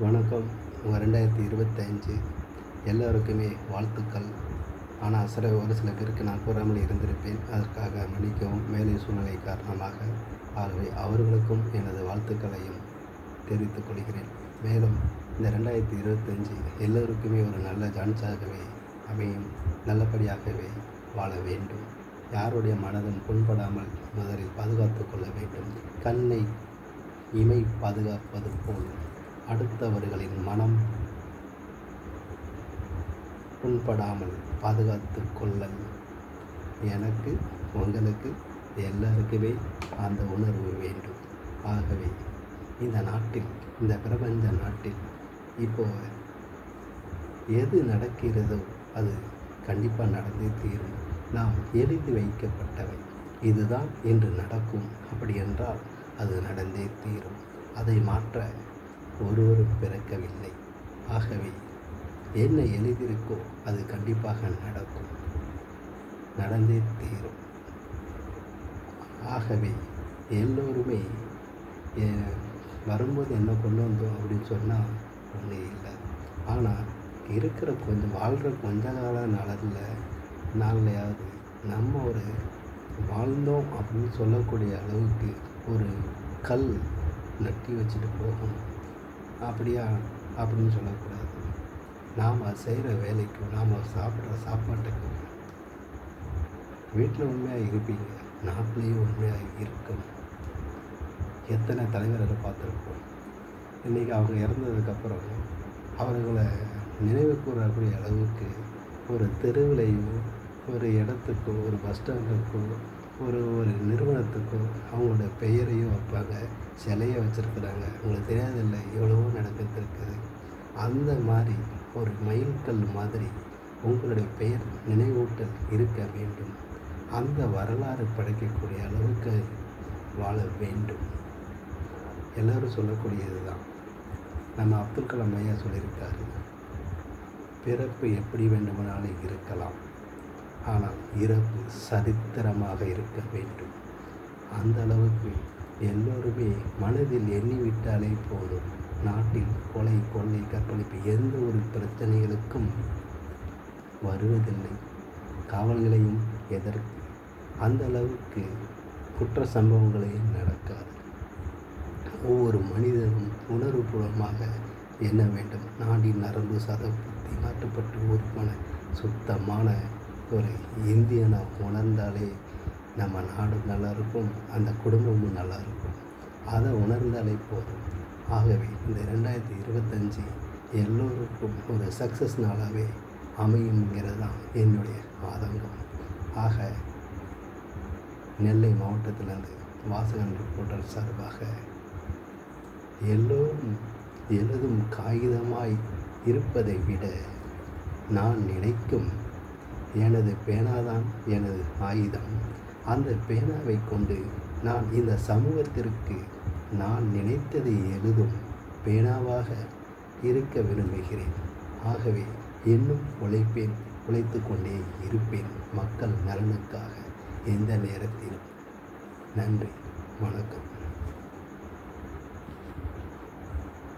வணக்கம். உங்கள் 2025 எல்லோருக்குமே வாழ்த்துக்கள். ஆனால் ஒரு சில பேருக்கு நான் கூறாமல் இருந்திருப்பேன். அதற்காக மன்னிக்கவும். மேலே சூழ்நிலை காரணமாக. ஆகவே அவர்களுக்கும் எனது வாழ்த்துக்களையும் தெரிவித்துக் கொள்கிறேன். மேலும் இந்த 2025 எல்லோருக்குமே ஒரு நல்ல சான்ஸாகவே அமையும். நல்லபடியாகவே வாழ வேண்டும். யாருடைய மனதும் புண்படாமல் முதலில் பாதுகாத்து கொள்ள வேண்டும். கண்ணை இமை பாதுகாப்பது போல் அடுத்தவர்களின் மனம் புண்படாமல் பாதுகாத்து கொள்ளல். எனக்கு, உங்களுக்கு, எல்லாருக்குமே அந்த உணர்வு வேண்டும். ஆகவே இந்த நாட்டில், இந்த பிரபஞ்ச நாட்டில் இப்போ எது நடக்கிறதோ அது கண்டிப்பாக நடந்தே தீரும். நாம் எழுதி வைக்கப்பட்டவை இதுதான் என்று நடக்கும். அப்படி என்றால் அது நடந்தே தீரும். அதை மாற்ற ஒருவரும் பிறக்கவில்லை. ஆகவே என்ன எழுதியிருக்கோ அது கண்டிப்பாக நடக்கும், நடந்தே தீரும். ஆகவே எல்லோருமே வரும்போது என்ன கொண்டு வந்தோம் அப்படின்னு சொன்னால் ஒன்றும் இல்லை. ஆனால் இருக்கிற வாழ்கிற கொஞ்ச கால நாள்லையாவது நம்ம ஒரு வாழ்ந்தோம் அப்படின்னு சொல்லக்கூடிய அளவுக்கு ஒரு கல் நட்டி வச்சுட்டு போகணும். அப்படியா அப்படின்னு சொல்லக்கூடாது. நாம் செய்கிற வேலைக்கும், நாம் சாப்பிட்ற சாப்பாட்டுக்கும் வீட்டில் உண்மையாக இருப்பீங்க, நாட்டிலையும் உண்மையாக இருக்கணும். எத்தனை தலைவர்களை பார்த்துருப்போம். இன்றைக்கி அவங்க இறந்ததுக்கப்புறம் அவர்களை நினைவு கூறக்கூடிய அளவுக்கு ஒரு தெருவிலையோ, ஒரு இடத்துக்கோ, ஒரு பஸ் ஸ்டாண்டுக்கோ, ஒரு நிறுவனத்துக்கோ அவங்களோட பெயரையோ வைப்பாங்க, சிலையை வச்சுருக்குறாங்க. உங்களுக்கு தெரியாதில்லை, எவ்வளவோ நடந்துருக்குது. அந்த மாதிரி ஒரு மைல்கல் மாதிரி உங்களுடைய பெயர் நினைவூட்டல் இருக்க வேண்டும். அந்த வரலாறு படைக்கக்கூடிய அளவுக்கு வாழ வேண்டும். எல்லோரும் சொல்லக்கூடியது தான். நம்ம அப்துல் கலாம் ஐயா சொல்லியிருக்காரு, பிறப்பு எப்படி வேண்டுமானாலும் இருக்கலாம், ஆனால் இறப்பு சரித்திரமாக இருக்க வேண்டும். அந்த அளவுக்கு எல்லோருமே மனதில் எண்ணிவிட்டாலே போதும். நாட்டில் கொலை, கொள்ளை, கற்பழிப்பு எந்த ஒரு பிரச்சனைகளுக்கும் வருவதில்லை. காவல் நிலையம் எதற்கு? அந்த அளவுக்கு குற்ற சம்பவங்களையும் நடக்காது. ஒவ்வொரு மனிதனும் உணர்வுபூர்வமாக எண்ண வேண்டும். நாடின் நரம்பு, சத, புத்தி நாட்டுப்பட்டு உறுப்பான சுத்தமான ஒரு இந்தியனை உணர்ந்தாலே நம்ம நாடும் நல்லாயிருக்கும், அந்த குடும்பமும் நல்லாயிருக்கும். அதை உணர்ந்தாலே போதும். ஆகவே இந்த 2025 எல்லோருக்கும் ஒரு சக்ஸஸ் நாளாகவே அமையுங்கிறது தான் என்னுடைய ஆதங்கம். ஆக நெல்லை மாவட்டத்திலிருந்து வாசகன் ரிப்போர்ட்டர் சார்பாக எல்லோரும் எழுதும் காகிதமாய் இருப்பதை விட நான் நினைக்கும் எனது பேனாதான் எனது ஆயுதம். அந்த பேனாவை கொண்டு நான் இந்த சமூகத்திற்கு நான் நினைத்ததை எழுதும் பேனாவாக இருக்க விரும்புகிறேன். ஆகவே இன்னும் உழைப்பேன், உழைத்து கொண்டே இருப்பேன் மக்கள் நலனுக்காக எந்த நேரத்திலும். நன்றி, வணக்கம்.